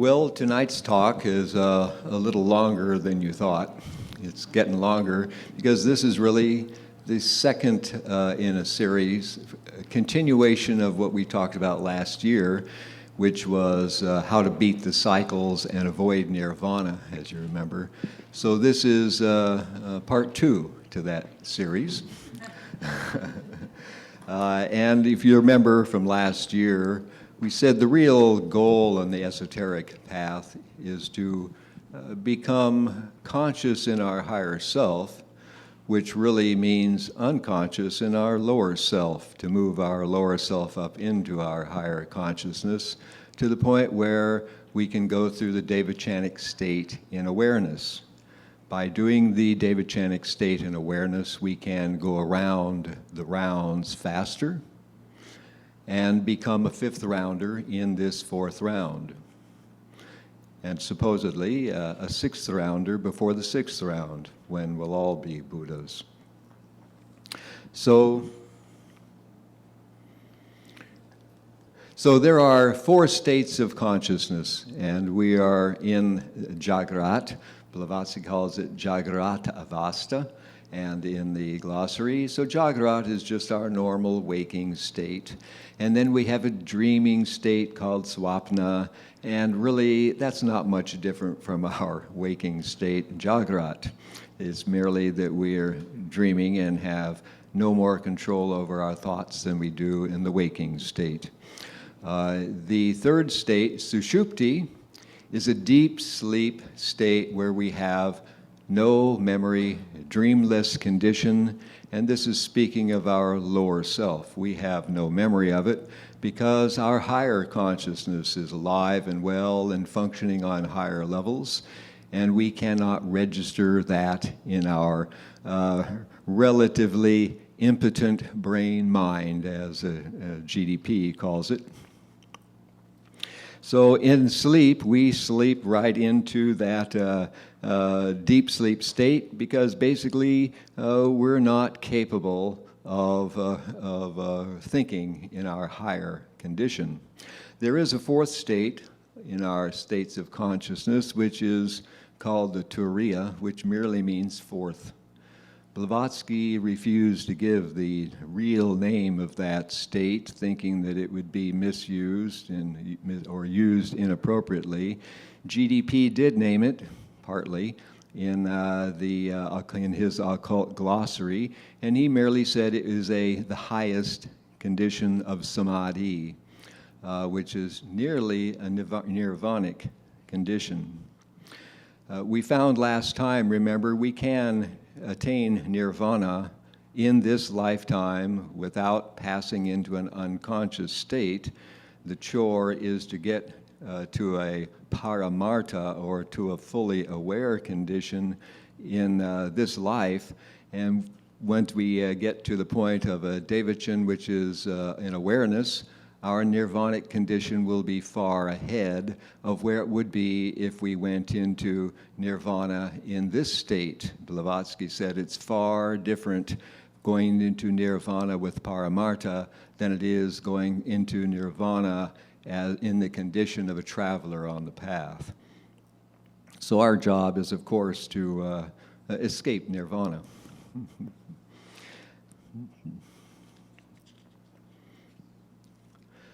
Well, tonight's talk is a little longer than you thought. It's getting longer because this is really the second in a series, a continuation of what we talked about last year, which was how to beat the cycles and avoid nirvana, as you remember. So this is part 2 to that series. And if you remember from last year, we said the real goal on the esoteric path is to become conscious in our higher self, which really means unconscious in our lower self, to move our lower self up into our higher consciousness to the point where we can go through the Devachanic state in awareness. By doing the Devachanic state in awareness, we can go around the rounds faster and become a 5th rounder in this 4th round. And supposedly a 6th rounder before the 6th round, when we'll all be Buddhas. So there are 4 states of consciousness, and we are in Jagrat. Blavatsky calls it Jagrata Avasta, and in the glossary. So Jagrat is just our normal waking state. And then we have a dreaming state called Swapna, and really that's not much different from our waking state. Jagrat is merely that we're dreaming and have no more control over our thoughts than we do in the waking state. The 3rd state, Sushupti, is a deep sleep state where we have no memory, dreamless condition, and this is speaking of our lower self. We have no memory of it because our higher consciousness is alive and well and functioning on higher levels, and we cannot register that in our relatively impotent brain mind, as GDP calls it. So in sleep, we sleep right into that deep sleep state because basically we're not capable of thinking in our higher condition. There is a 4th state in our states of consciousness, which is called the Turiya, which merely means 4th. Blavatsky refused to give the real name of that state, thinking that it would be misused or used inappropriately. GDP did name it, partly, in his occult glossary, and he merely said it is the highest condition of samadhi, which is nearly a nirvanic condition. We found last time, remember, we can attain nirvana in this lifetime without passing into an unconscious state. The chore is to get to a paramarta, or to a fully aware condition in this life, and once we get to the point of a devachan, which is in awareness, our nirvanic condition will be far ahead of where it would be if we went into nirvana in this state. Blavatsky said it's far different going into nirvana with paramarta than it is going into nirvana in the condition of a traveler on the path. So our job is, of course, to escape nirvana.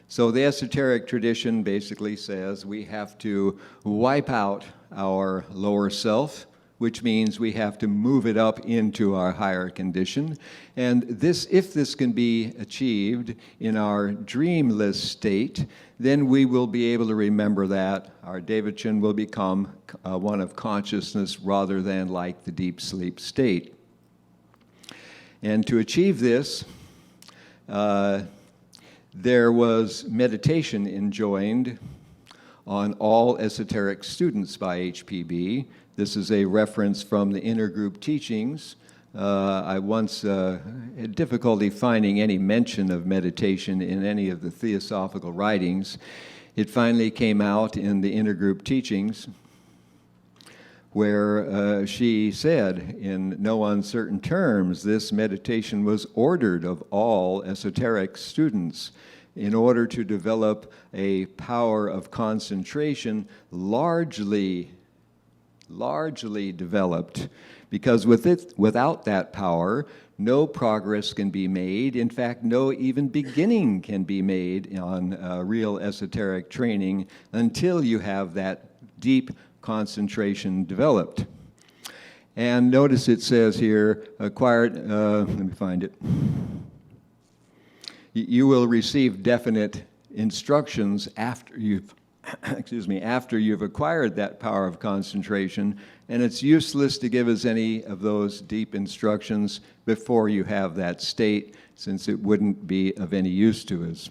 So the esoteric tradition basically says we have to wipe out our lower self, which means we have to move it up into our higher condition. And if this can be achieved in our dreamless state, then we will be able to remember that. Our devachan will become one of consciousness rather than like the deep sleep state. And to achieve this, there was meditation enjoined on all esoteric students by HPB. This is a reference from the Intergroup Teachings. I once had difficulty finding any mention of meditation in any of the Theosophical writings. It finally came out in the Intergroup Teachings, where she said in no uncertain terms this meditation was ordered of all esoteric students in order to develop a power of concentration largely developed, because without that power, no progress can be made. In fact, no even beginning can be made on real esoteric training until you have that deep concentration developed. And notice it says here, acquired, let me find it. You will receive definite instructions after you've after you've acquired that power of concentration, and it's useless to give us any of those deep instructions before you have that state, since it wouldn't be of any use to us.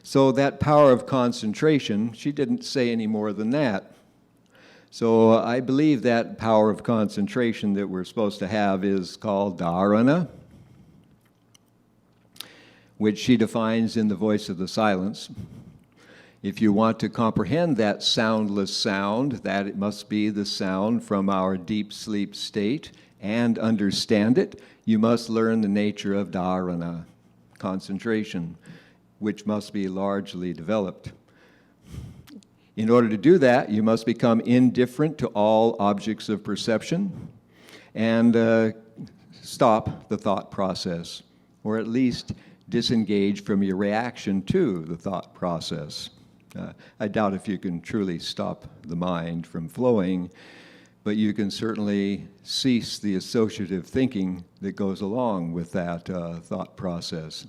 So that power of concentration, she didn't say any more than that. So I believe that power of concentration that we're supposed to have is called dharana, which she defines in the voice of the silence. If you want to comprehend that soundless sound, that it must be the sound from our deep sleep state, and understand it, you must learn the nature of dharana, concentration, which must be largely developed. In order to do that, you must become indifferent to all objects of perception and stop the thought process, or at least disengage from your reaction to the thought process. I doubt if you can truly stop the mind from flowing, but you can certainly cease the associative thinking that goes along with that thought process.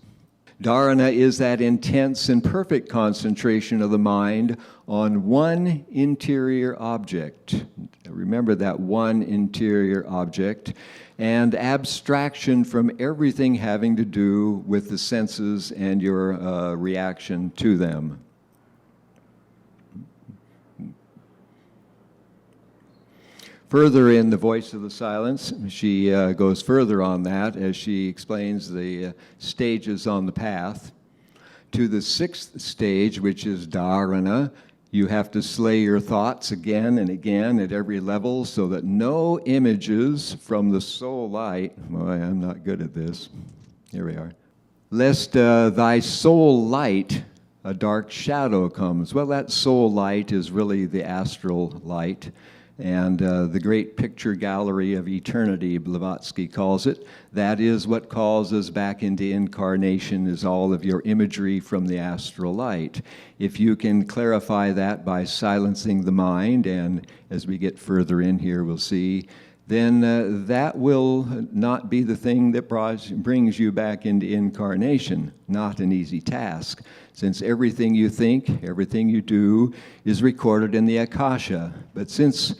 Dharana is that intense and perfect concentration of the mind on one interior object. Remember that one interior object, and abstraction from everything having to do with the senses and your reaction to them. Further in the voice of the silence, she goes further on that as she explains the stages on the path. To the sixth stage, which is dharana, you have to slay your thoughts again and again at every level so that no images from the soul light, boy, I'm not good at this, here we are, lest thy soul light, a dark shadow comes. Well, that soul light is really the astral light, and the great picture gallery of eternity, Blavatsky calls it. That is what calls us back into incarnation, is all of your imagery from the astral light. If you can clarify that by silencing the mind, and as we get further in here we'll see, then that will not be the thing that brings you back into incarnation. Not an easy task, since everything you think, everything you do is recorded in the Akasha. But since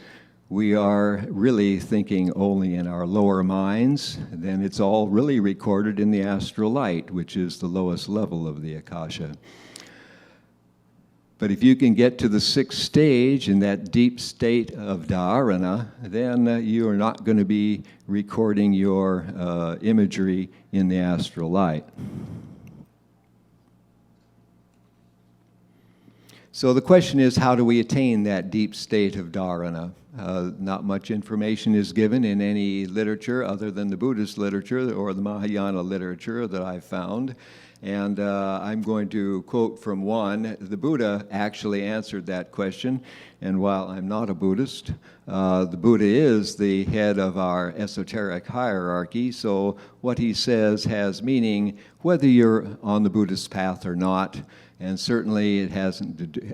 we are really thinking only in our lower minds, then it's all really recorded in the astral light, which is the lowest level of the Akasha. But if you can get to the sixth stage in that deep state of dharana, then you are not going to be recording your imagery in the astral light. So the question is, how do we attain that deep state of dharana? Not much information is given in any literature other than the Buddhist literature or the Mahayana literature that I've found. And I'm going to quote from one. The Buddha actually answered that question. And while I'm not a Buddhist, the Buddha is the head of our esoteric hierarchy. So what he says has meaning whether you're on the Buddhist path or not. And certainly it has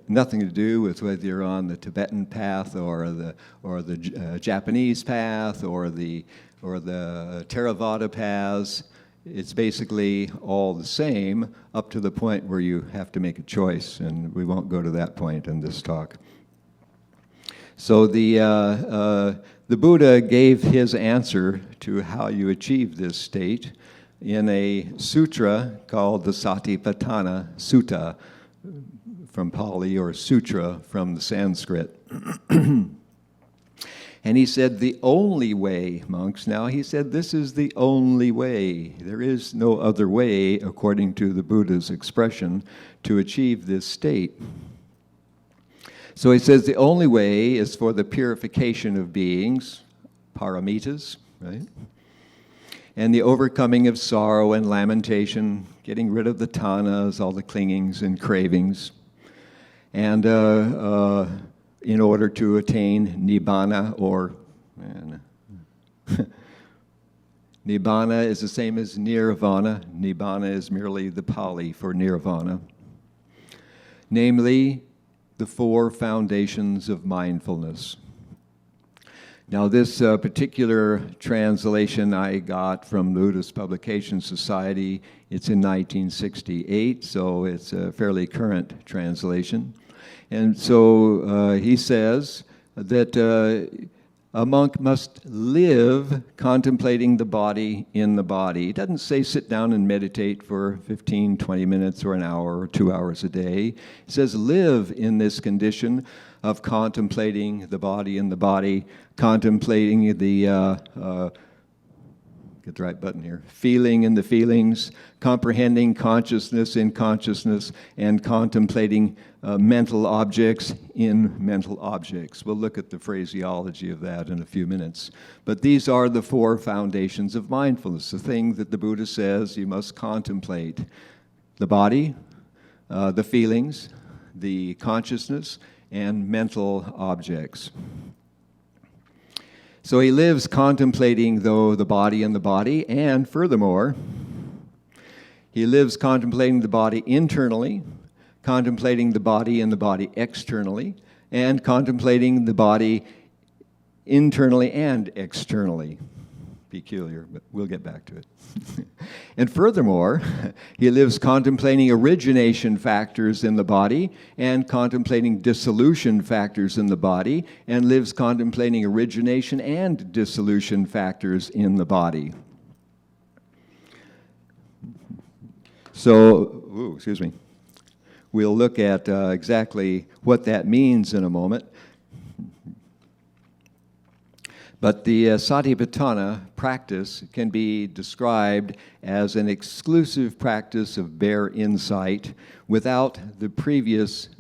nothing to do with whether you're on the Tibetan path or the Japanese path or the Theravada paths. It's basically all the same up to the point where you have to make a choice, and we won't go to that point in this talk. So the Buddha gave his answer to how you achieve this state in a sutra called the Satipatthana Sutta, from Pali, or sutra from the Sanskrit. And he said, the only way, monks, now he said, this is the only way. There is no other way, according to the Buddha's expression, to achieve this state. So he says the only way is for the purification of beings, paramitas, right? and the overcoming of sorrow and lamentation, getting rid of the tanas, all the clingings and cravings, and in order to attain nibbana, or nibbana is the same as nirvana. Nibbana is merely the Pali for nirvana. Namely, the 4 foundations of mindfulness. Now, this particular translation I got from Buddhist Publication Society. It's in 1968, so it's a fairly current translation. And so he says that a monk must live contemplating the body in the body. He doesn't say sit down and meditate for 15, 20 minutes or an hour or 2 hours a day. He says live in this condition of contemplating the body in the body, contemplating the, get the right button here, feeling in the feelings, comprehending consciousness in consciousness, and contemplating mental objects in mental objects. We'll look at the phraseology of that in a few minutes. But these are the 4 foundations of mindfulness, the thing that the Buddha says you must contemplate. The body, the feelings, the consciousness, and mental objects. So he lives contemplating, though, the body in the body, and furthermore, he lives contemplating the body internally, contemplating the body in the body externally, and contemplating the body internally and externally. Peculiar, but we'll get back to it. And furthermore, he lives contemplating origination factors in the body and contemplating dissolution factors in the body, and lives contemplating origination and dissolution factors in the body. So, excuse me. We'll look at exactly what that means in a moment. But the Satipatthana practice can be described as an exclusive practice of bare insight without the previous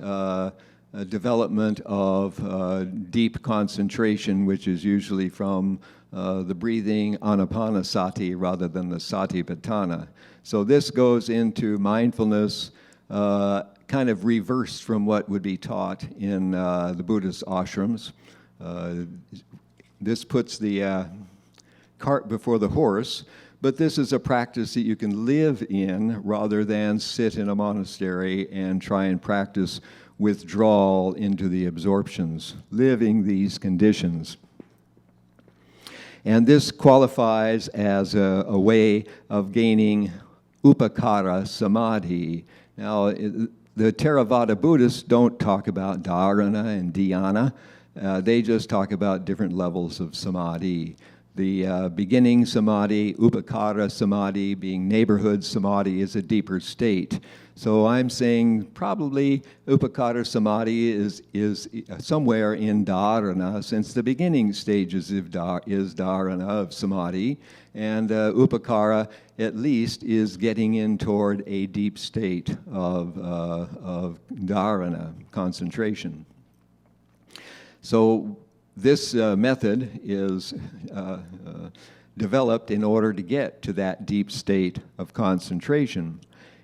development of deep concentration, which is usually from the breathing anapanasati rather than the Satipatthana. So this goes into mindfulness kind of reversed from what would be taught in the Buddhist ashrams. This puts the cart before the horse, but this is a practice that you can live in rather than sit in a monastery and try and practice withdrawal into the absorptions, living these conditions. And this qualifies as a way of gaining upakara samadhi. Now, the Theravada Buddhists don't talk about dharana and dhyana. They just talk about different levels of samadhi. The beginning samadhi, upakara samadhi, being neighborhood samadhi, is a deeper state. So I'm saying probably upakara samadhi is somewhere in dharana, since the beginning stages is dharana of samadhi, and upakara at least is getting in toward a deep state of dharana, concentration. So this method is developed in order to get to that deep state of concentration.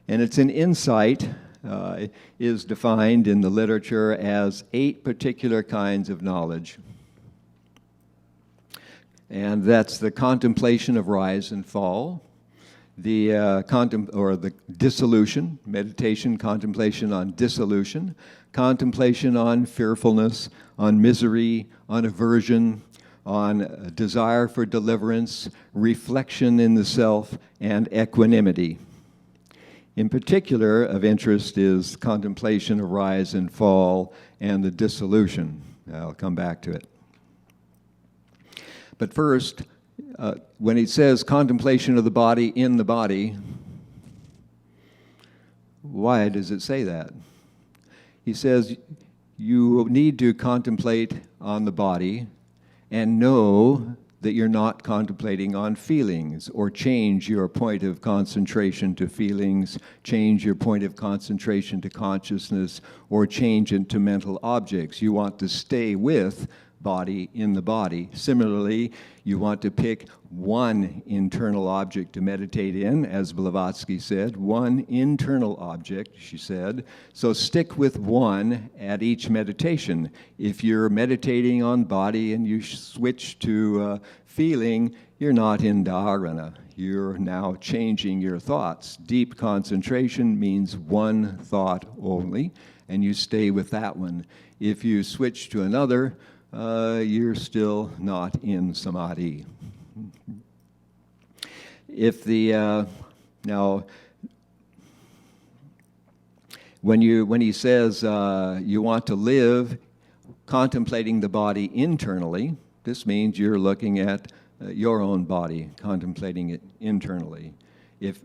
And it's an insight, is defined in the literature as 8 particular kinds of knowledge. And that's the contemplation of rise and fall, the dissolution, meditation, contemplation on dissolution, contemplation on fearfulness, on misery, on aversion, on desire for deliverance, reflection in the self, and equanimity. In particular, of interest is contemplation of rise and fall and the dissolution. I'll come back to it. But first, when he says contemplation of the body in the body, why does it say that? He says you need to contemplate on the body and know that you're not contemplating on feelings, or change your point of concentration to feelings, change your point of concentration to consciousness, or change into mental objects. You want to stay with body in the body. Similarly, you want to pick one internal object to meditate in, as Blavatsky said, one internal object, she said. So stick with one at each meditation. If you're meditating on body and you switch to feeling, you're not in dharana. You're now changing your thoughts. Deep concentration means one thought only, and you stay with that one. If you switch to another, you're still not in samadhi. If the now, when he says you want to live contemplating the body internally, this means you're looking at your own body, contemplating it internally.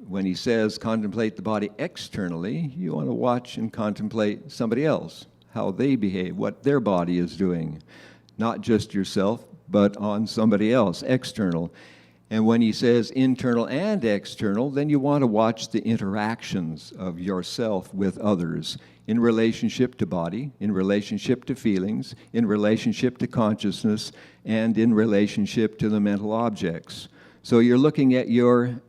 When he says contemplate the body externally, you want to watch and contemplate somebody else, how they behave, what their body is doing. Not just yourself, but on somebody else, external. And when he says internal and external, then you want to watch the interactions of yourself with others in relationship to body, in relationship to feelings, in relationship to consciousness, and in relationship to the mental objects. So you're looking at your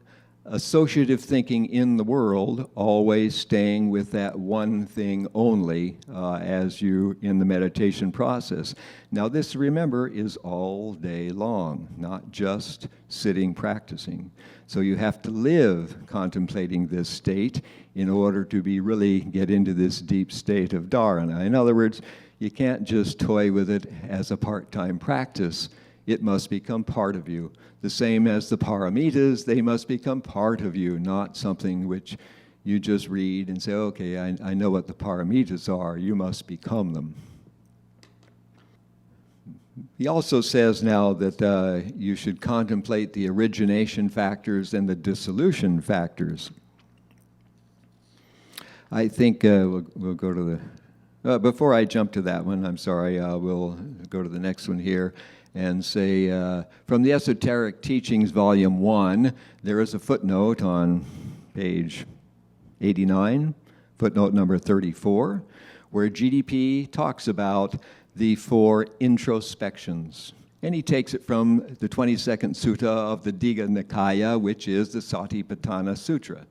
associative thinking in the world, always staying with that one thing only as you in the meditation process. Now this, remember, is all day long, not just sitting practicing. So you have to live contemplating this state in order to really get into this deep state of dharana. In other words, you can't just toy with it as a part-time practice. It must become part of you. The same as the paramitas, they must become part of you, not something which you just read and say, okay, I know what the paramitas are. You must become them. He also says now that you should contemplate the origination factors and the dissolution factors. I think we'll go to the... before I jump to that one, I'm sorry, we'll go to the next one here. And say, from the Esoteric Teachings, Volume 1, there is a footnote on page 89, footnote number 34, where GDP talks about the 4 introspections. And he takes it from the 22nd Sutta of the Digha Nikaya, which is the Satipatthana Sutra.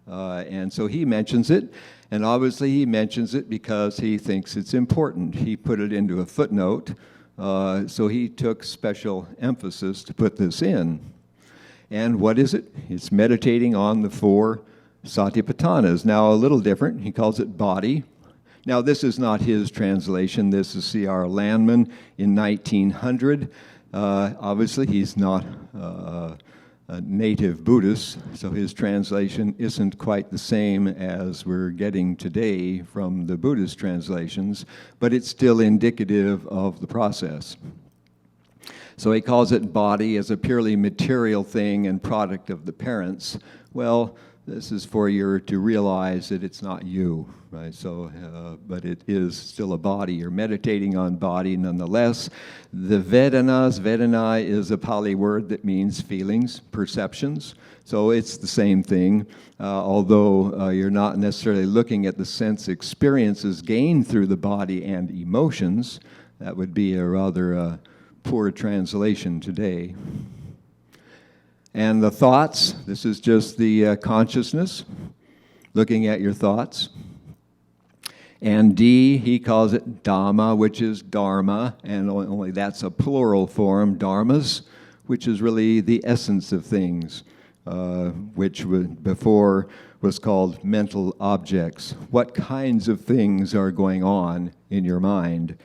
And so he mentions it, and obviously he mentions it because he thinks it's important. He put it into a footnote. So he took special emphasis to put this in. And what is it? It's meditating on the 4 satipatthanas. Now, a little different. He calls it body. Now, this is not his translation. This is C.R. Landman in 1900. Obviously, he's not a native Buddhist, so his translation isn't quite the same as we're getting today from the Buddhist translations, but it's still indicative of the process. So he calls it body as a purely material thing and product of the parents. Well, this is for you to realize that it's not you, right? So, but it is still a body. You're meditating on body nonetheless. The Vedana is a Pali word that means feelings, perceptions. So it's the same thing, although you're not necessarily looking at the sense experiences gained through the body and emotions. That would be a rather poor translation today. And the thoughts, this is just the consciousness, looking at your thoughts. And D, he calls it Dhamma, which is Dharma, and only that's a plural form, Dharmas, which is really the essence of things, which before was called mental objects. What kinds of things are going on in your mind?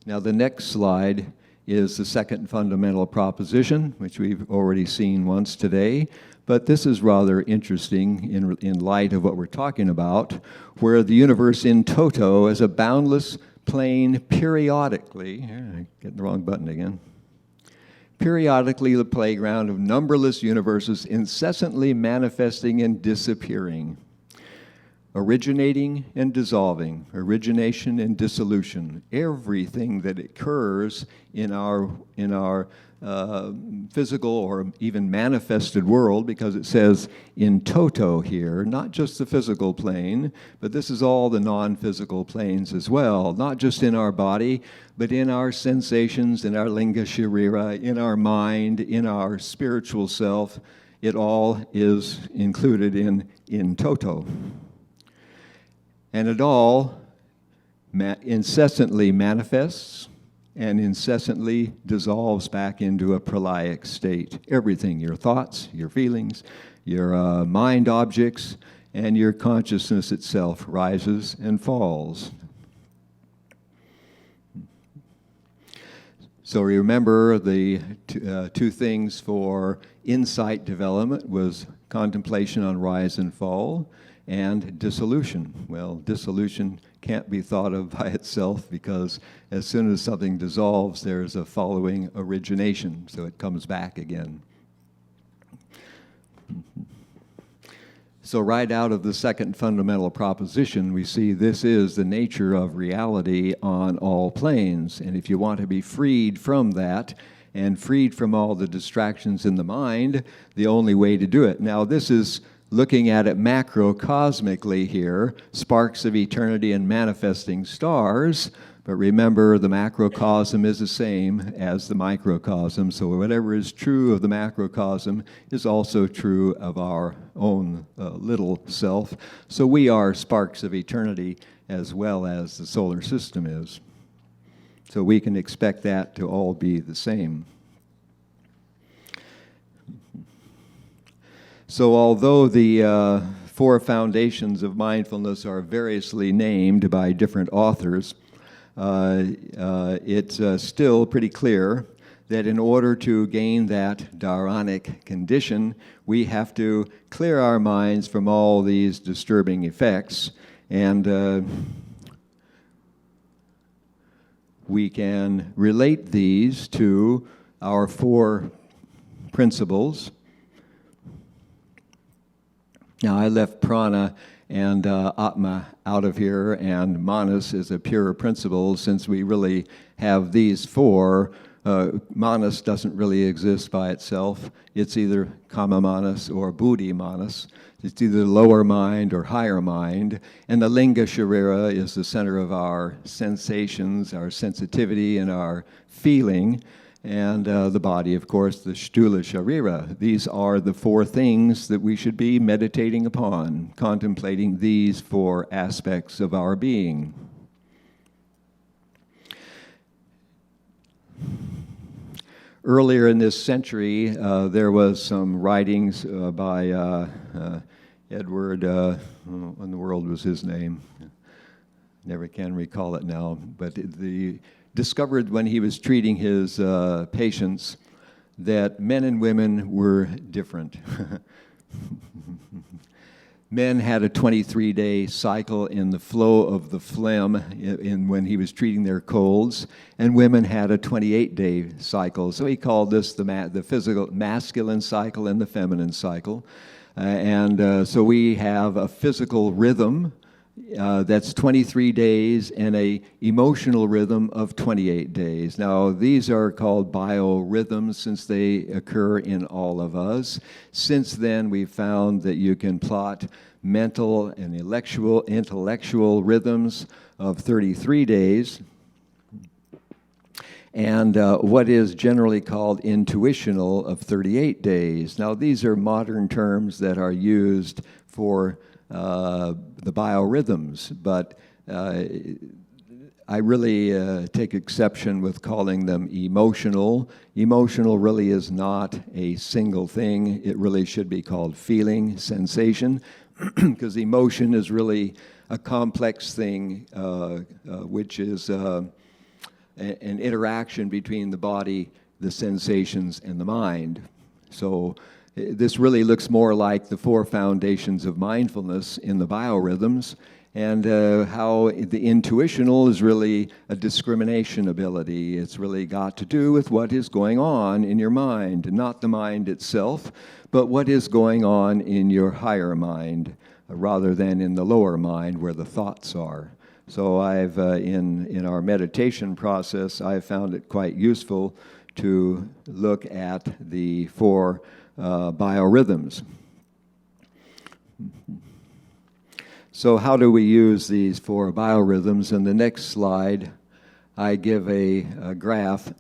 Now, the next slide is the second fundamental proposition, which we've already seen once today, but this is rather interesting in light of what we're talking about, where the universe in toto is a boundless plane periodically, I'm getting the wrong button again, periodically the playground of numberless universes incessantly manifesting and disappearing. originating and dissolving, origination and dissolution. Everything that occurs in our physical or even manifested world, because it says in toto here, not just the physical plane, but this is all the non-physical planes as well, not just in our body, but in our sensations, in our linga sharira, in our mind, in our spiritual self. It all is included in toto. And it all incessantly manifests and incessantly dissolves back into a pralaic state. Everything, your thoughts, your feelings, your mind objects, and your consciousness itself rises and falls. So remember, the two things for insight development was contemplation on rise and fall, and dissolution. Well, dissolution can't be thought of by itself, because as soon as something dissolves, there's a following origination, so it comes back again. So right out of the second fundamental proposition, we see this is the nature of reality on all planes. And if you want to be freed from that, and freed from all the distractions in the mind, the only way to do it. Now, this is looking at it macrocosmically here, sparks of eternity and manifesting stars, but remember the macrocosm is the same as the microcosm, so whatever is true of the macrocosm is also true of our own little self. So we are sparks of eternity as well as the solar system is. So we can expect that to all be the same. So although the four foundations of mindfulness are variously named by different authors, it's still pretty clear that in order to gain that dharanic condition, we have to clear our minds from all these disturbing effects, and we can relate these to our four principles. Now, I left prana and atma out of here, and manas is a pure principle, since we really have these four. Manas doesn't really exist by itself. It's either kama manas or buddhi manas. It's either lower mind or higher mind. And the linga sharira is the center of our sensations, our sensitivity, and our feeling. And the body, of course, the sthula sharira. These are the four things that we should be meditating upon, contemplating these four aspects of our being. Earlier in this century, there was some writings by Edward, what in the world was his name? Never can recall it now, but discovered when he was treating his patients that men and women were different. Men had a 23-day cycle in the flow of the phlegm when he was treating their colds, and women had a 28-day cycle. So he called this the physical masculine cycle and the feminine cycle. So we have a physical rhythm that's 23 days and a emotional rhythm of 28 days. Now, these are called biorhythms since they occur in all of us. Since then, we've found that you can plot mental and intellectual rhythms of 33 days, and what is generally called intuitional of 38 days. Now, these are modern terms that are used for the biorhythms, but I really take exception with calling them emotional. Emotional really is not a single thing. It really should be called feeling, sensation, because emotion is really a complex thing, which is an interaction between the body, the sensations, and the mind. So this really looks more like the four foundations of mindfulness in the biorhythms, and how the intuitional is really a discrimination ability. It's really got to do with what is going on in your mind, not the mind itself, but what is going on in your higher mind. rather than in the lower mind where the thoughts are. So I've, in our meditation process, I've found it quite useful to look at the 4 biorhythms. So how do we use these 4 biorhythms? In the next slide, I give a graph.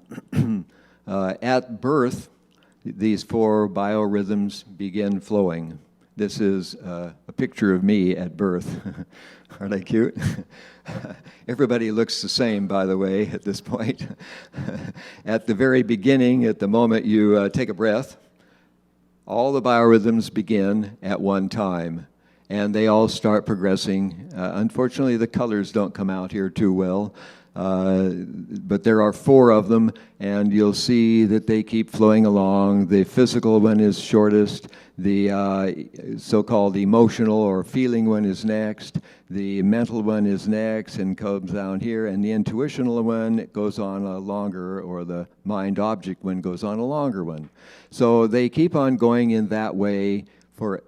At birth, these 4 biorhythms begin flowing. This is a picture of me at birth. Aren't I cute? Everybody looks the same, by the way, at this point. At the very beginning, at the moment you take a breath, all the biorhythms begin at one time, and they all start progressing. Unfortunately, the colors don't come out here too well. But there are 4 of them, and you'll see that they keep flowing along. The physical one is shortest. The so-called emotional or feeling one is next. The mental one is next and comes down here. And the intuitional one goes on a longer, or the mind object one goes on a longer one. So they keep on going in that way for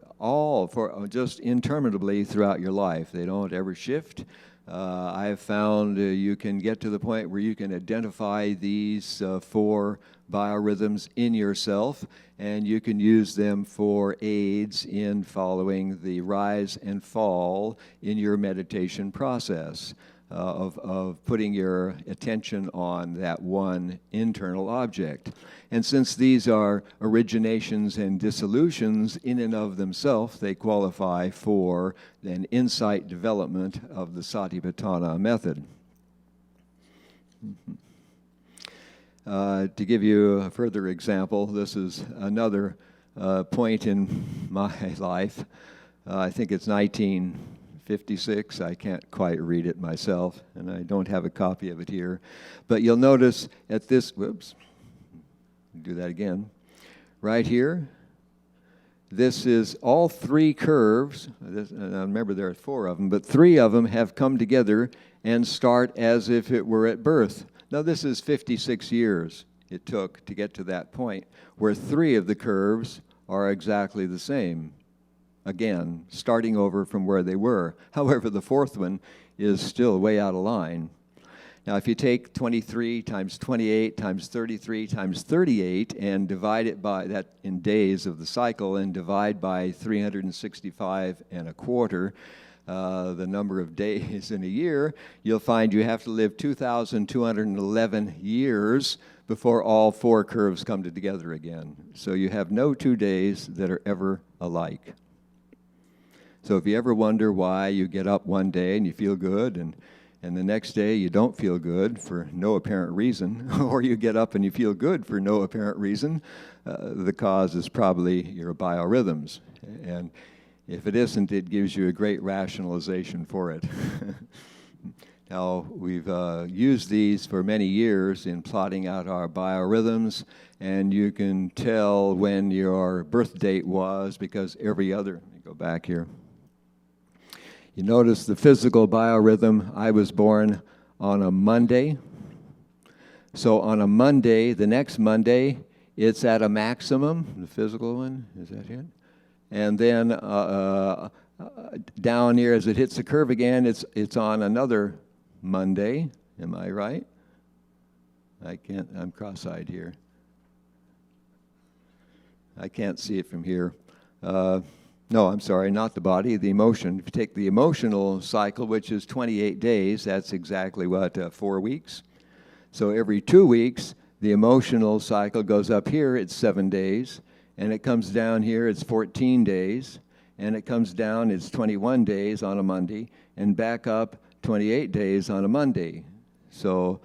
just interminably throughout your life. They don't ever shift. I've found you can get to the point where you can identify these 4 biorhythms in yourself, and you can use them for aids in following the rise and fall in your meditation process of putting your attention on that one internal object. And since these are originations and dissolutions in and of themselves, they qualify for an insight development of the Satipatthana method. To give you a further example, this is another point in my life. I think it's 1956. I can't quite read it myself, and I don't have a copy of it here. But you'll notice at this, do that again. Right here, this is all 3 curves. Remember, there are 4 of them, but 3 of them have come together and start as if it were at birth. Now, this is 56 years it took to get to that point where 3 of the curves are exactly the same. Again, starting over from where they were. However, the 4th one is still way out of line. Now, if you take 23 times 28 times 33 times 38 and divide it by that in days of the cycle and divide by 365 and a quarter, the number of days in a year, you'll find you have to live 2,211 years before all 4 curves come together again. So you have no 2 days that are ever alike. So if you ever wonder why you get up one day and you feel good, and the next day you don't feel good for no apparent reason, or you get up and you feel good for no apparent reason, the cause is probably your biorhythms. And if it isn't, it gives you a great rationalization for it. Now, we've used these for many years in plotting out our biorhythms, and you can tell when your birth date was because let me go back here. You notice the physical biorhythm, I was born on a Monday. So on a Monday, the next Monday, it's at a maximum, the physical one, is that it? And then down here, as it hits the curve again, it's on another Monday. Am I right? I'm cross-eyed here. I can't see it from here. No, I'm sorry, not the body, the emotion. If you take the emotional cycle, which is 28 days, that's exactly what, 4 weeks? So every 2 weeks, the emotional cycle goes up here, it's 7 days, and it comes down here, it's 14 days, and it comes down, it's 21 days on a Monday, and back up 28 days on a Monday. So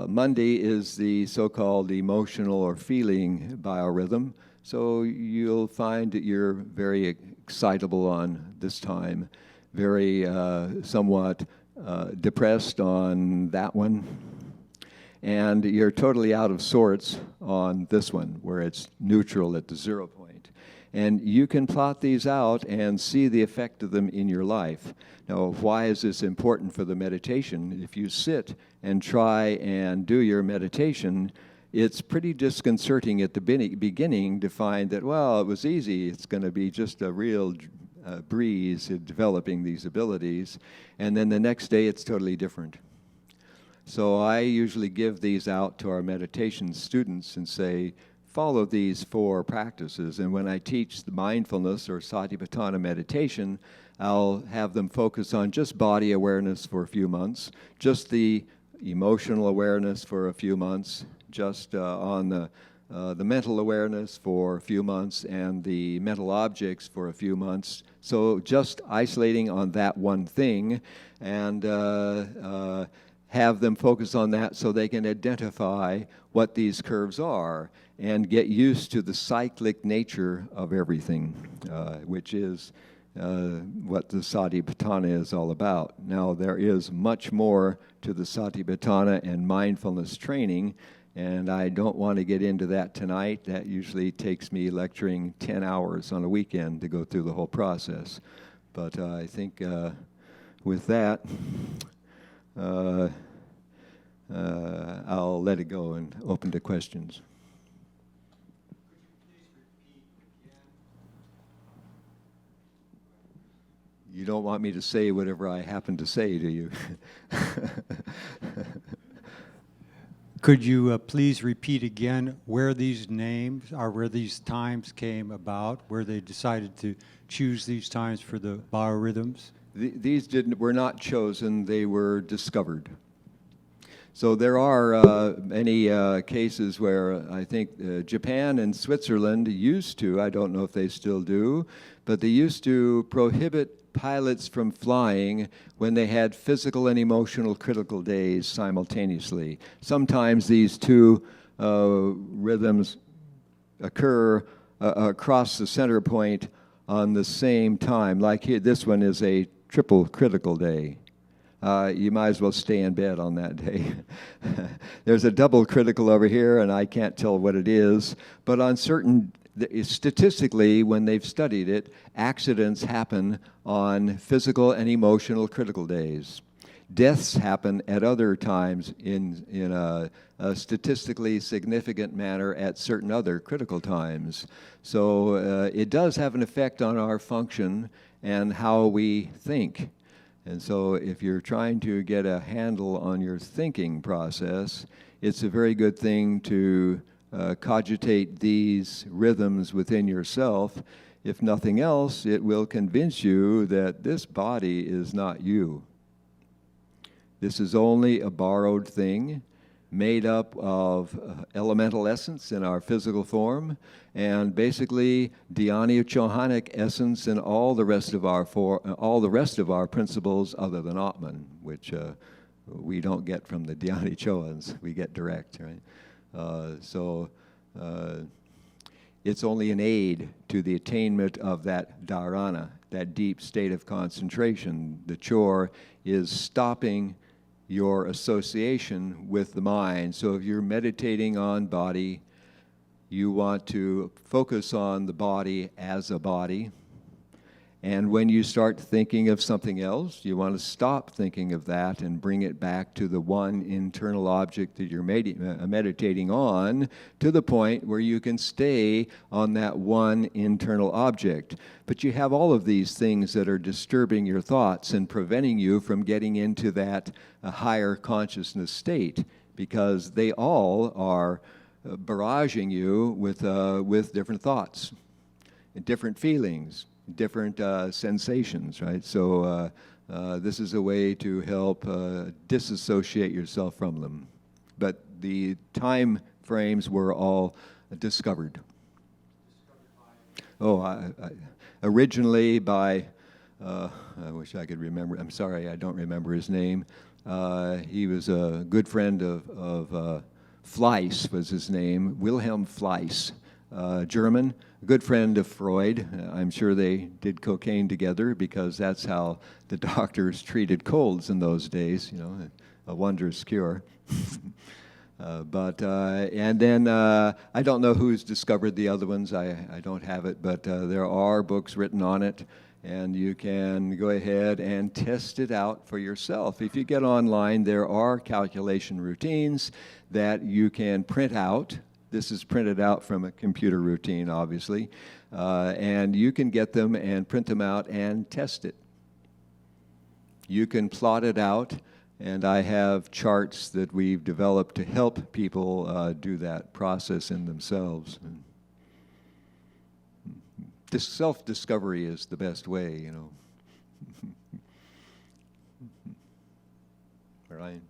Monday is the so-called emotional or feeling biorhythm. So you'll find that you're very excitable on this time, very somewhat depressed on that one, and you're totally out of sorts on this one, where it's neutral at the 0 point. And you can plot these out and see the effect of them in your life. Now, why is this important for the meditation? If you sit and try and do your meditation, it's pretty disconcerting at the beginning to find that, well, it was easy. It's going to be just a real breeze in developing these abilities, and then the next day it's totally different. So I usually give these out to our meditation students and say, follow these 4 practices. And when I teach the mindfulness or Satipatthana meditation, I'll have them focus on just body awareness for a few months, just the emotional awareness for a few months, just on the mental awareness for a few months, and the mental objects for a few months. So just isolating on that one thing, and have them focus on that so they can identify what these curves are and get used to the cyclic nature of everything, which is what the Satipatthana is all about. Now, there is much more to the Satipatthana and mindfulness training, and I don't want to get into that tonight. That usually takes me lecturing 10 hours on a weekend to go through the whole process. But I think with that, I'll let it go and open to questions. You don't want me to say whatever I happen to say, do you? Could you please repeat again where these names or where these times came about, where they decided to choose these times for the biorhythms? These were not chosen, they were discovered. So there are many cases where I think Japan and Switzerland used to, I don't know if they still do, but they used to prohibit pilots from flying when they had physical and emotional critical days simultaneously. Sometimes these 2 rhythms occur across the center point on the same time. Like here, this one is a triple critical day. You might as well stay in bed on that day. There's a double critical over here, and I can't tell what it is. But on certain, statistically, when they've studied it, accidents happen on physical and emotional critical days. Deaths happen at other times in a statistically significant manner at certain other critical times. So it does have an effect on our function and how we think. And so if you're trying to get a handle on your thinking process, it's a very good thing to cogitate these rhythms within yourself. If nothing else, it will convince you that this body is not you. This is only a borrowed thing made up of elemental essence in our physical form, and basically Dhyana Chohanic essence in all the rest of our principles other than Atman, which we don't get from the Dhyana Chohans, we get direct, right? So it's only an aid to the attainment of that dharana, that deep state of concentration. The chore is stopping your association with the mind. So if you're meditating on body, you want to focus on the body as a body. And when you start thinking of something else, you want to stop thinking of that and bring it back to the one internal object that you're meditating on, to the point where you can stay on that one internal object. But you have all of these things that are disturbing your thoughts and preventing you from getting into that higher consciousness state, because they all are barraging you with different thoughts and different feelings, different sensations, right? So this is a way to help disassociate yourself from them. But the time frames were all discovered. Originally by, I wish I could remember, I'm sorry, I don't remember his name. He was a good friend of Fleiss was his name, Wilhelm Fleiss, German, a good friend of Freud. I'm sure they did cocaine together, because that's how the doctors treated colds in those days, you know, a wondrous cure. And then I don't know who's discovered the other ones. I don't have it, but there are books written on it, and you can go ahead and test it out for yourself. If you get online, there are calculation routines that you can print out. This is printed out from a computer routine, obviously. And you can get them and print them out and test it. You can plot it out, and I have charts that we've developed to help people do that process in themselves. This self-discovery is the best way, you know. Right.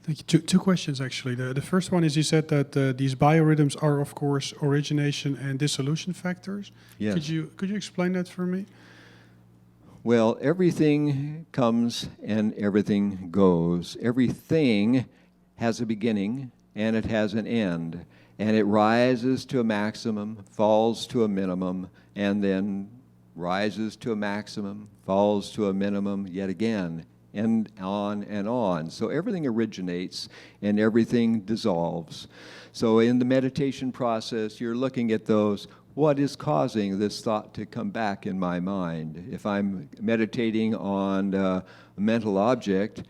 Thank you. Two questions, actually. The first one is, you said that these biorhythms are, of course, origination and dissolution factors. Yes. Could you explain that for me? Well, everything comes and everything goes. Everything has a beginning and it has an end. And it rises to a maximum, falls to a minimum, and then rises to a maximum, falls to a minimum yet again, and on. So everything originates and everything dissolves. So in the meditation process, you're looking at those, what is causing this thought to come back in my mind? If I'm meditating on a mental object,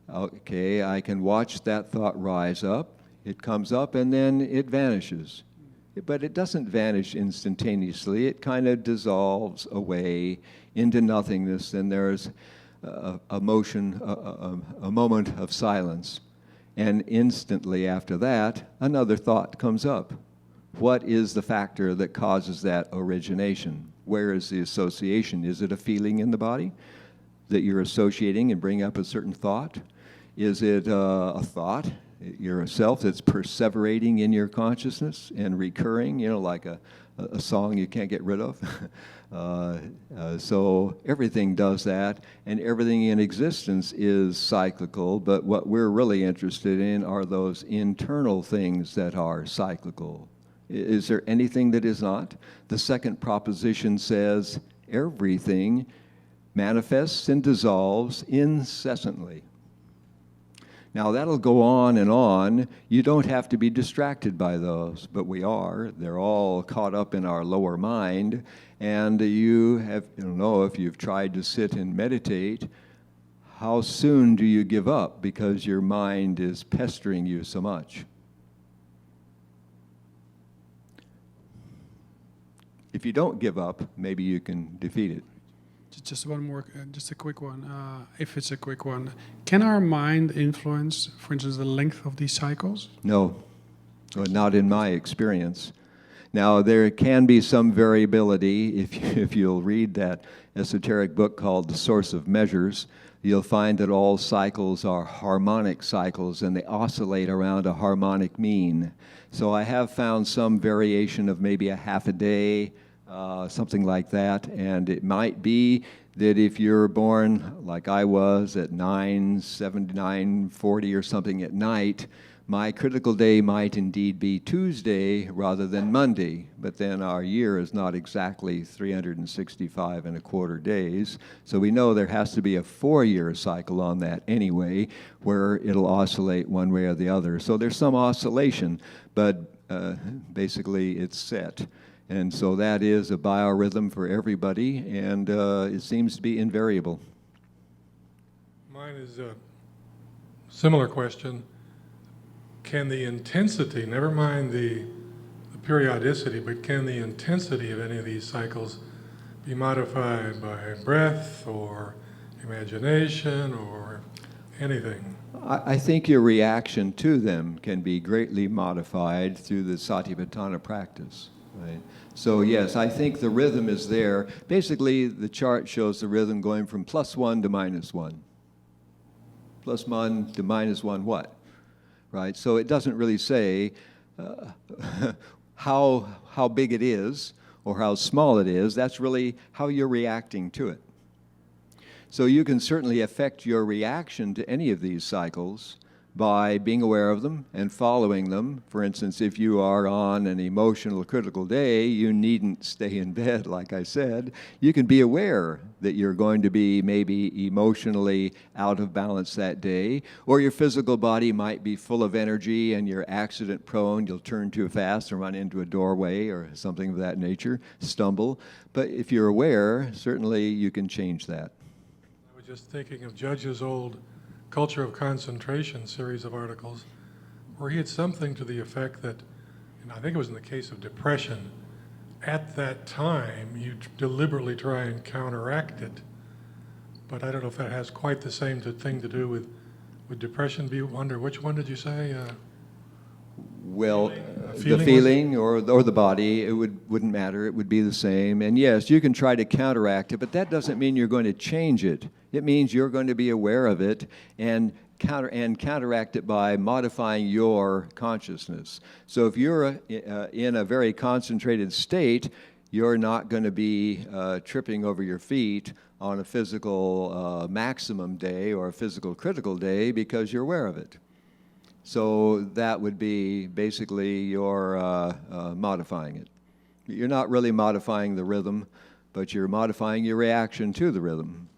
okay, I can watch that thought rise up. It comes up and then it vanishes. But it doesn't vanish instantaneously. It kind of dissolves away into nothingness, and there's a motion, a moment of silence. And instantly after that, another thought comes up. What is the factor that causes that origination? Where is the association? Is it a feeling in the body that you're associating and bring up a certain thought? Is it a thought, yourself, that's perseverating in your consciousness and recurring, you know, like a song you can't get rid of? So everything does that, and everything in existence is cyclical, but what we're really interested in are those internal things that are cyclical. Is there anything that is not? The second proposition says everything manifests and dissolves incessantly. Now, that'll go on and on. You don't have to be distracted by those, but we are. They're all caught up in our lower mind, and you don't know if you've tried to sit and meditate, how soon do you give up because your mind is pestering you so much? If you don't give up, maybe you can defeat it. Just one more, just a quick one. If it's a quick one, can our mind influence, for instance, the length of these cycles? No, not in my experience. Now, there can be some variability. If you'll read that esoteric book called The Source of Measures, you'll find that all cycles are harmonic cycles, and they oscillate around a harmonic mean. So I have found some variation of maybe a half a day, something like that, and it might be that if you're born like I was at 9:40 or something at night, my critical day might indeed be Tuesday rather than Monday, but then our year is not exactly 365 and a quarter days, so we know there has to be a 4-year cycle on that anyway, where it'll oscillate one way or the other. So there's some oscillation, but basically it's set. And so that is a biorhythm for everybody, and it seems to be invariable. Mine is a similar question. Can the intensity, never mind the periodicity, but can the intensity of any of these cycles be modified by breath or imagination or anything? I think your reaction to them can be greatly modified through the Satipatthana practice. Right. So yes, I think the rhythm is there. Basically, the chart shows the rhythm going from +1 to -1. +1 to -1 what? Right? So it doesn't really say how big it is or how small it is. That's really how you're reacting to it. So you can certainly affect your reaction to any of these cycles by being aware of them and following them. For instance, if you are on an emotional, critical day, you needn't stay in bed, like I said. You can be aware that you're going to be maybe emotionally out of balance that day, or your physical body might be full of energy and you're accident prone. You'll turn too fast or run into a doorway or something of that nature, stumble. But if you're aware, certainly you can change that. was just thinking of Judge's old Culture of Concentration series of articles, where he had something to the effect that, and I think it was in the case of depression, at that time you deliberately try and counteract it. But I don't know if that has quite the same thing to do with depression. Which one did you say? Well, Feeling the feeling or the body, it wouldn't matter. It would be the same. And yes, you can try to counteract it, but that doesn't mean you're going to change it. It means you're going to be aware of it and counteract it by modifying your consciousness. So if you're in a very concentrated state, you're not going to be tripping over your feet on a physical maximum day or a physical critical day because you're aware of it. So that would be basically your modifying it. You're not really modifying the rhythm, but you're modifying your reaction to the rhythm.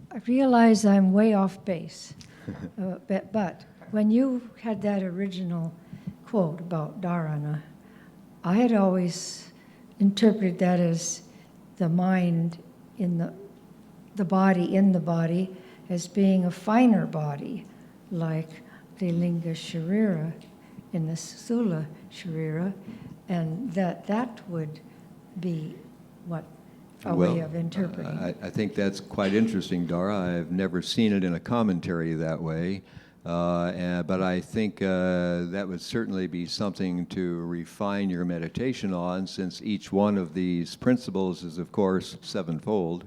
I realize I'm way off base, but when you had that original quote about dharana, I had always interpreted that as the mind in the body in the body as being a finer body, like the linga sharira in the sthula sharira, and that would be what a way of interpreting. I think that's quite interesting, Dara. I've never seen it in a commentary that way, but I think that would certainly be something to refine your meditation on, since each one of these principles is, of course, sevenfold.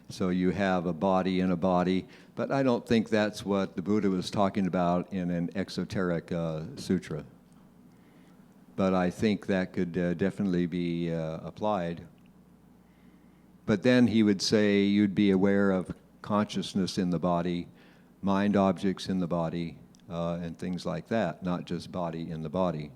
So you have a body in a body, but I don't think that's what the Buddha was talking about in an esoteric sutra. But I think that could definitely be applied. But then he would say you'd be aware of consciousness in the body, mind objects in the body, and things like that, not just body in the body.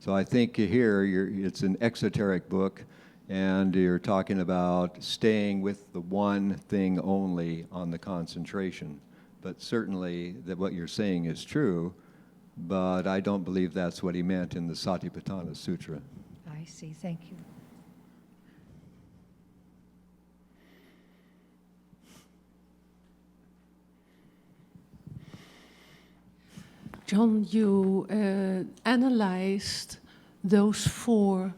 So I think here it's an exoteric book, and you're talking about staying with the one thing only on the concentration. But certainly that what you're saying is true, but I don't believe that's what he meant in the Satipatthana Sutra. I see, thank you. John, you analyzed those four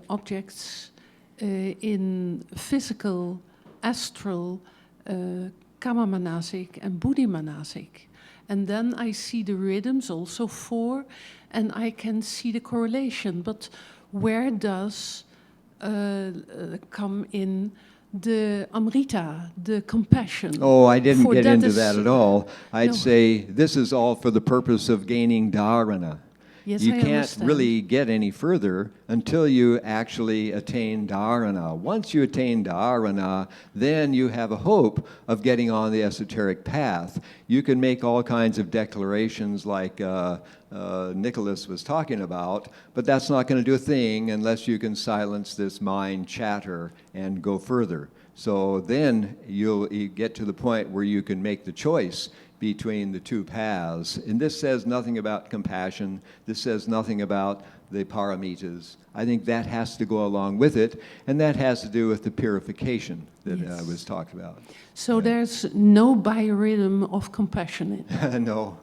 objects in physical, astral, kama manasik, and buddhi manasik. And then I see the rhythms, also four, and I can see the correlation. But where does come in the amrita, the compassion? Oh, I didn't For get that into is- that at all. I'd No. say this is all for the purpose of gaining dharana. Yes, You I can't understand. really get any further until you actually attain dharana. Once you attain dharana, then you have a hope of getting on the esoteric path. You can make all kinds of declarations like Nicholas was talking about, but that's not going to do a thing unless you can silence this mind chatter and go further. So then you get to the point where you can make the choice between the two paths. And this says nothing about compassion. This says nothing about the paramitas. I think that has to go along with it, and that has to do with the purification that Yes. was talked about. So there's no biorhythm of compassion in it. No,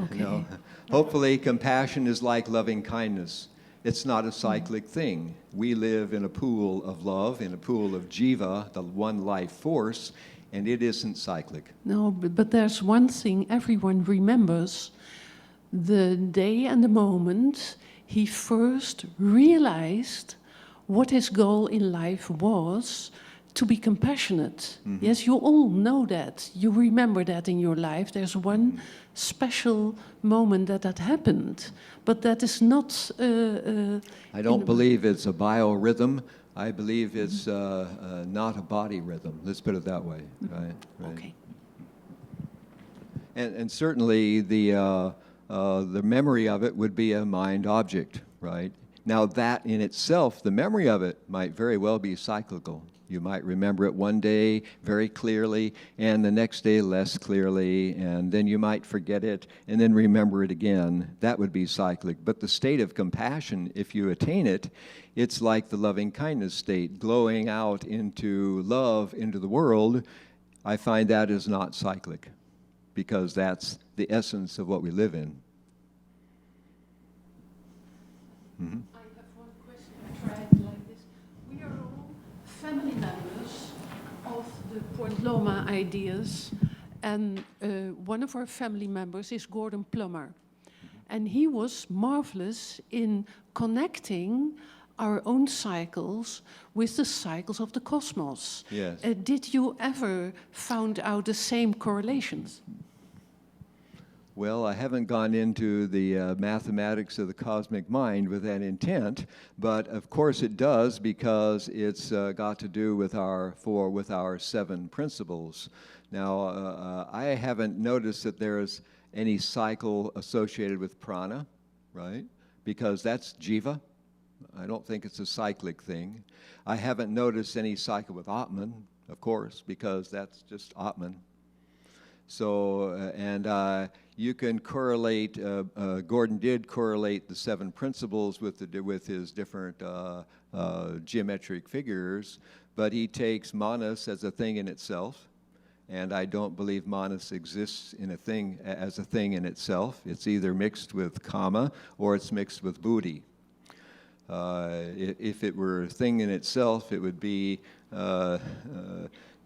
Okay. no. Hopefully, compassion is like loving kindness. It's not a cyclic thing. We live in a pool of love, in a pool of jiva, the one life force, and it isn't cyclic. No, but there's one thing everyone remembers. The day and the moment he first realized what his goal in life was, to be compassionate. Mm-hmm. Yes, you all know that. You remember that in your life. There's one special moment that happened, but that is not... I don't believe it's a biorhythm. I believe it's not a body rhythm. Let's put it that way. Right. Okay. And certainly the memory of it would be a mind object, right? Now that in itself, the memory of it might very well be cyclical. You might remember it one day very clearly, and the next day less clearly, and then you might forget it, and then remember it again. That would be cyclic. But the state of compassion, if you attain it, it's like the loving kindness state, glowing out into love, into the world. I find that is not cyclic, because that's the essence of what we live in. Mm-hmm. I have one question. I try it like this. We are all family members of the Point Loma ideas, and one of our family members is Gordon Plummer. And he was marvelous in connecting our own cycles with the cycles of the cosmos. Yes. Did you ever found out the same correlations? Well, I haven't gone into the mathematics of the cosmic mind with that intent, but of course it does, because it's got to do with our 7 principles. Now, I haven't noticed that there's any cycle associated with prana, right? Because that's jiva. I don't think it's a cyclic thing. I haven't noticed any cycle with Atman, of course, because that's just Atman. So, you can correlate, Gordon did correlate the 7 principles with his different geometric figures, but he takes manas as a thing in itself, and I don't believe manas exists as a thing in itself. It's either mixed with kama or it's mixed with buddhi. If it were a thing in itself, it would be the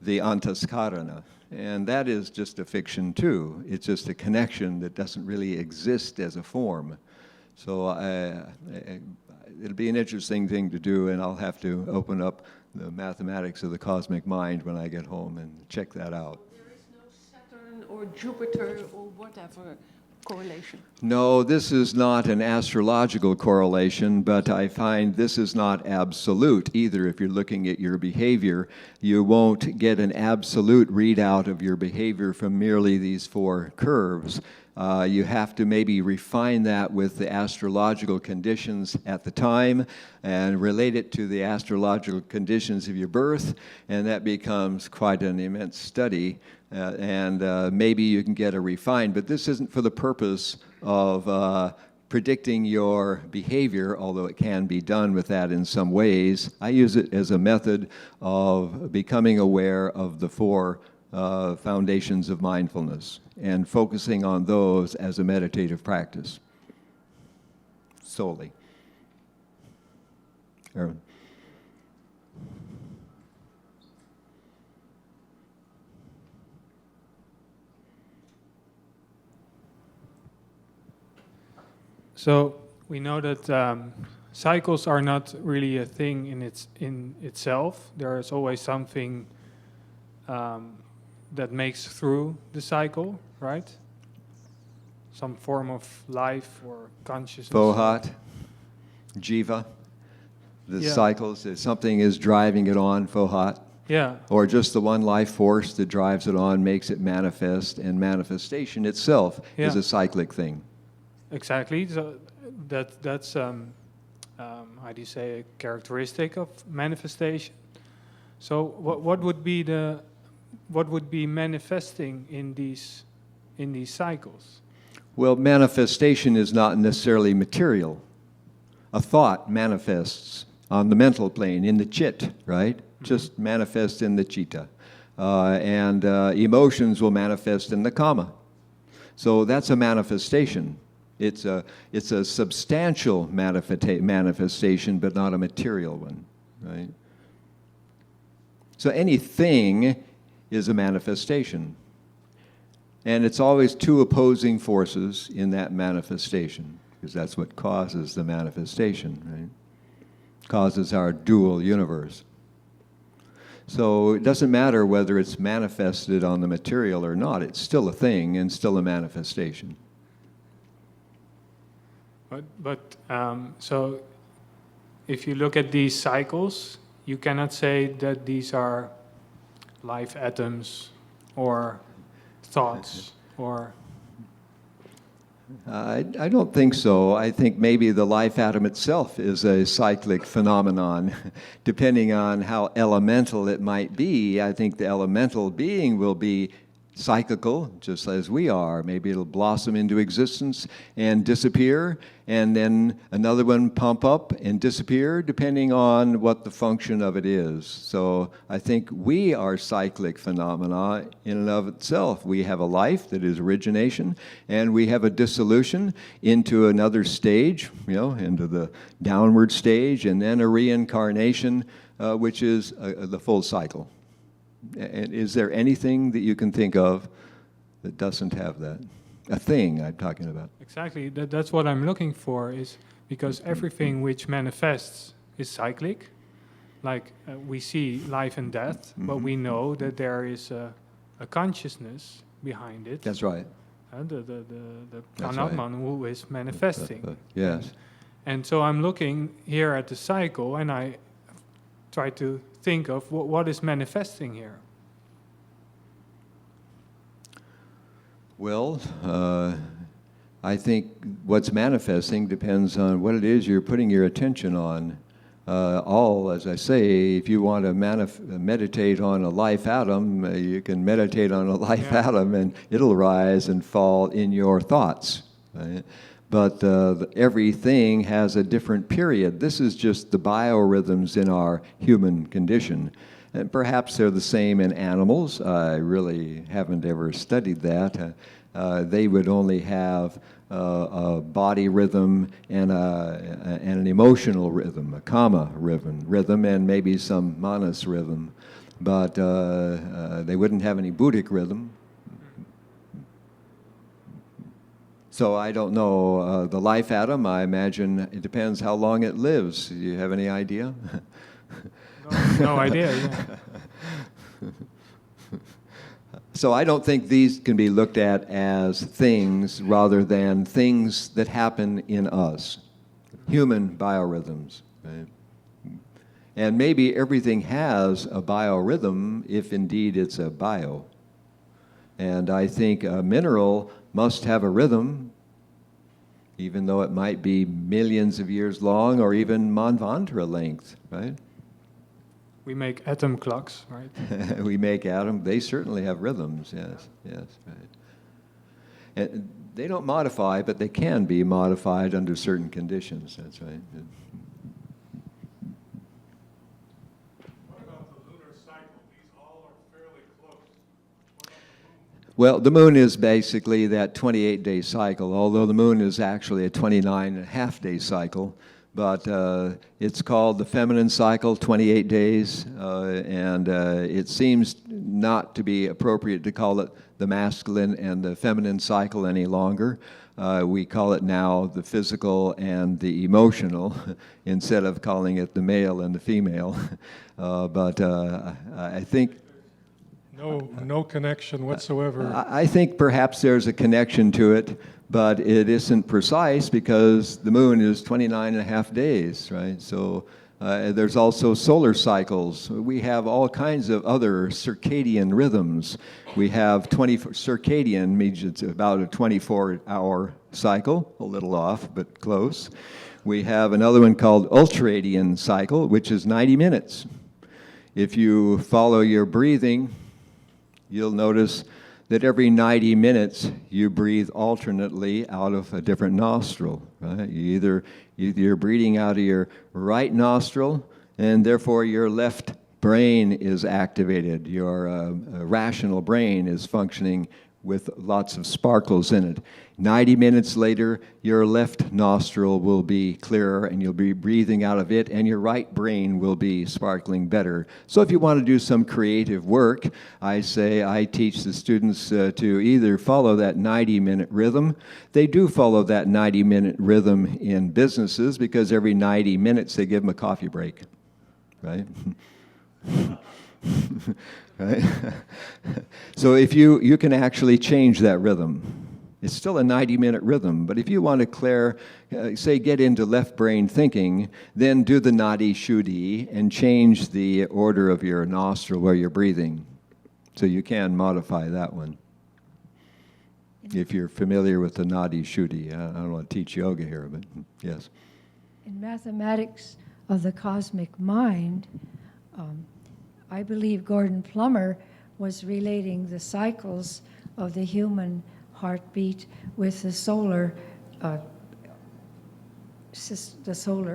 antaskarana. And that is just a fiction too. It's just a connection that doesn't really exist as a form. So it'll be an interesting thing to do, and I'll have to open up the mathematics of the cosmic mind when I get home and check that out. There is no Saturn or Jupiter or whatever correlation? No, this is not an astrological correlation, but I find this is not absolute either. If you're looking at your behavior, you won't get an absolute readout of your behavior from merely these 4 curves. You have to maybe refine that with the astrological conditions at the time and relate it to the astrological conditions of your birth, and that becomes quite an immense study. Maybe you can get a refined, but this isn't for the purpose of predicting your behavior, although it can be done with that in some ways. I use it as a method of becoming aware of the 4 foundations of mindfulness and focusing on those as a meditative practice solely. Aaron. So we know that cycles are not really a thing in itself. There is always something that makes through the cycle, right? Some form of life or consciousness. Vohat, jiva, the cycles. Something is driving it on, Vohat. Yeah. Or just the one life force that drives it on, makes it manifest, and manifestation itself is a cyclic thing. Exactly. So that's how do you say, a characteristic of manifestation. So what would be manifesting in these cycles? Well, manifestation is not necessarily material. A thought manifests on the mental plane, in the chit, right? Mm-hmm. Just manifest in the chitta. And emotions will manifest in the kama. So that's a manifestation. It's a substantial manifestation, but not a material one, right? So anything is a manifestation. And it's always 2 opposing forces in that manifestation, because that's what causes the manifestation, right? Causes our dual universe. So it doesn't matter whether it's manifested on the material or not, it's still a thing and still a manifestation. But so if you look at these cycles, you cannot say that these are life atoms or thoughts or... I don't think so. I think maybe the life atom itself is a cyclic phenomenon. Depending on how elemental it might be, I think the elemental being will be cyclical, just as we are. Maybe it'll blossom into existence and disappear, and then another one pump up and disappear, depending on what the function of it is. So I think we are cyclic phenomena in and of itself. We have a life that is origination, and we have a dissolution into another stage, into the downward stage, and then a reincarnation, which is the full cycle. And is there anything that you can think of that doesn't have that? A thing I'm talking about. Exactly, that's what I'm looking for, is because everything which manifests is cyclic. Like we see life and death, but we know that there is a consciousness behind it. That's right. The That's Paramatman who is manifesting. Yes. And so I'm looking here at the cycle, and I try to think of what is manifesting here. Well, I think what's manifesting depends on what it is you're putting your attention on. As I say, if you want to meditate on a life atom, you can meditate on a life atom and it'll rise and fall in your thoughts. Right? But everything has a different period. This is just the biorhythms in our human condition. And perhaps they're the same in animals. I really haven't ever studied that. They would only have a body rhythm and an emotional rhythm, a kama rhythm, and maybe some manas rhythm. But they wouldn't have any buddhic rhythm. So I don't know. The life atom, I imagine, it depends how long it lives. Do you have any idea? No idea, yeah. So I don't think these can be looked at as things rather than things that happen in us, human biorhythms. Right? And maybe everything has a biorhythm if indeed it's a bio. And I think a mineral must have a rhythm, even though it might be millions of years long or even manvantara length, right? We make atom clocks, right? We make atom. They certainly have rhythms, yes, right. And they don't modify, but they can be modified under certain conditions, that's right. What about the lunar cycle? These all are fairly close. What about the moon? Well, the moon is basically that 28-day cycle, although the moon is actually a 29.5-day cycle. But it's called the feminine cycle, 28 days, and it seems not to be appropriate to call it the masculine and the feminine cycle any longer. We call it now the physical and the emotional instead of calling it the male and the female. But I think... No connection whatsoever. I think perhaps there's a connection to it, but it isn't precise because the moon is 29.5 days, right? So there's also solar cycles. We have all kinds of other circadian rhythms. We have circadian, means it's about a 24-hour cycle, a little off, but close. We have another one called ultradian cycle, which is 90 minutes. If you follow your breathing, you'll notice that every 90 minutes you breathe alternately out of a different nostril. Right? You're breathing out of your right nostril, and therefore your left brain is activated. Your rational brain is functioning with lots of sparkles in it. 90 minutes later, your left nostril will be clearer and you'll be breathing out of it, and your right brain will be sparkling better. So if you want to do some creative work, I teach the students to either follow that 90-minute rhythm. They do follow that 90-minute rhythm in businesses because every 90 minutes they give them a coffee break, right? Right? So if you can actually change that rhythm. It's still a 90-minute rhythm, but if you want to get into left brain thinking, then do the nadi shuddhi and change the order of your nostril where you're breathing. So you can modify that one. if you're familiar with the Nadi Shuddhi. I don't want to teach yoga here, but yes. In mathematics of the cosmic mind, I believe Gordon Plummer was relating the cycles of the human heartbeat with the solar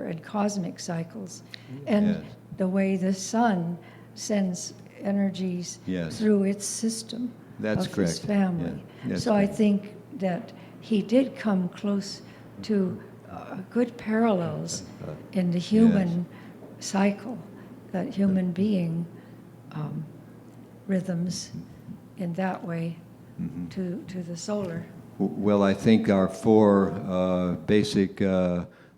and cosmic cycles, and Yes. the way the sun sends energies Yes. through its system That's of correct. his family. Yeah, that's So I correct. think that he did come close to good parallels in the human cycle, that human being rhythms in that way to the solar. Well, I think our four basic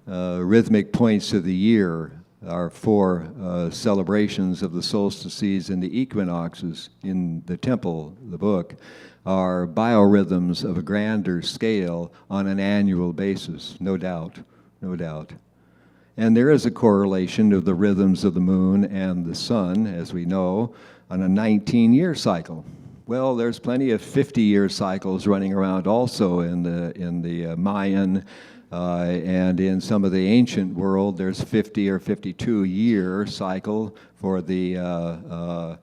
rhythmic points of the year, our four celebrations of the solstices and the equinoxes in the temple, the book, are biorhythms of a grander scale on an annual basis, no doubt, no doubt. And there is a correlation of the rhythms of the moon and the sun, as we know, on a 19-year cycle. Well, there's plenty of 50-year cycles running around also in the Mayan, and in some of the ancient world, there's 50 or 52-year cycle for the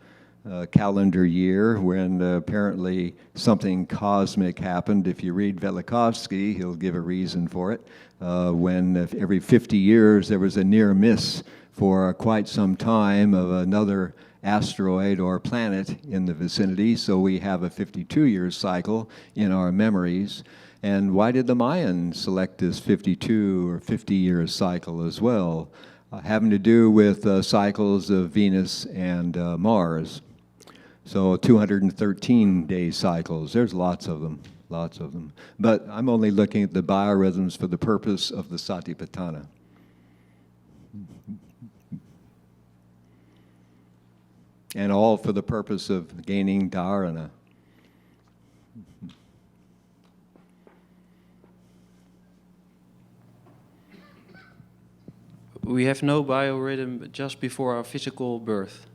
calendar year, when apparently something cosmic happened. If you read Velikovsky, he'll give a reason for it. When every 50 years there was a near miss for quite some time of another asteroid or planet in the vicinity, so we have a 52-year cycle in our memories. And why did the Mayans select this 52 or 50-year cycle as well? Having to do with cycles of Venus and Mars. So 213-day cycles, there's lots of them, lots of them. But I'm only looking at the biorhythms for the purpose of the Satipatthana. And all for the purpose of gaining dharana. We have no biorhythm just before our physical birth.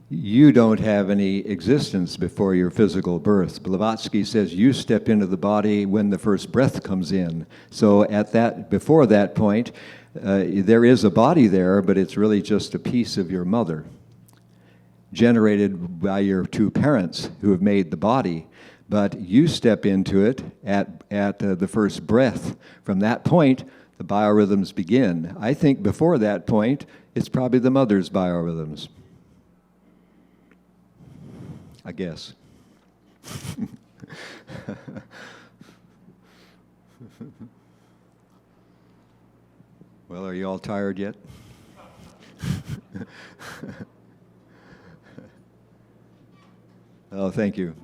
You don't have any existence before your physical birth. Blavatsky says you step into the body when the first breath comes in. So before that point, there is a body there, but it's really just a piece of your mother, generated by your two parents who have made the body. But you step into it at the first breath. From that point, the biorhythms begin. I think before that point, it's probably the mother's biorhythms. I guess. Well, are you all tired yet? Oh, thank you.